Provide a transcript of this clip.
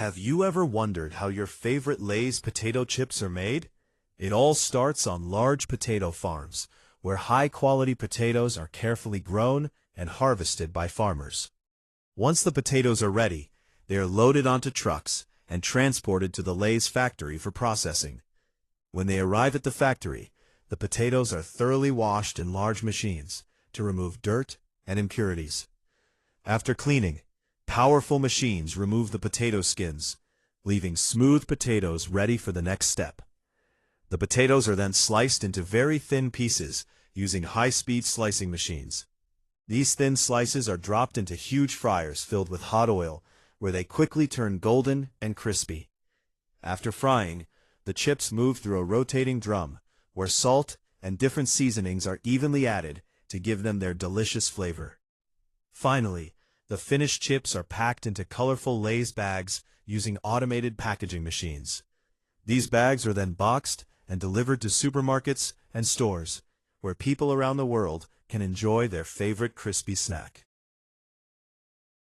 Have you ever wondered how your favorite Lay's potato chips are made? It all starts on large potato farms, where high-quality potatoes are carefully grown and harvested by farmers. Once the potatoes are ready, they are loaded onto trucks and transported to the Lay's factory for processing. When they arrive at the factory, the potatoes are thoroughly washed in large machines to remove dirt and impurities. After cleaning, powerful machines remove the potato skins, leaving smooth potatoes ready for the next step. The potatoes are then sliced into very thin pieces using high-speed slicing machines. These thin slices are dropped into huge fryers filled with hot oil, where they quickly turn golden and crispy. After frying, the chips move through a rotating drum, where salt and different seasonings are evenly added to give them their delicious flavor. Finally, the finished chips are packed into colorful Lay's bags using automated packaging machines. These bags are then boxed and delivered to supermarkets and stores, where people around the world can enjoy their favorite crispy snack.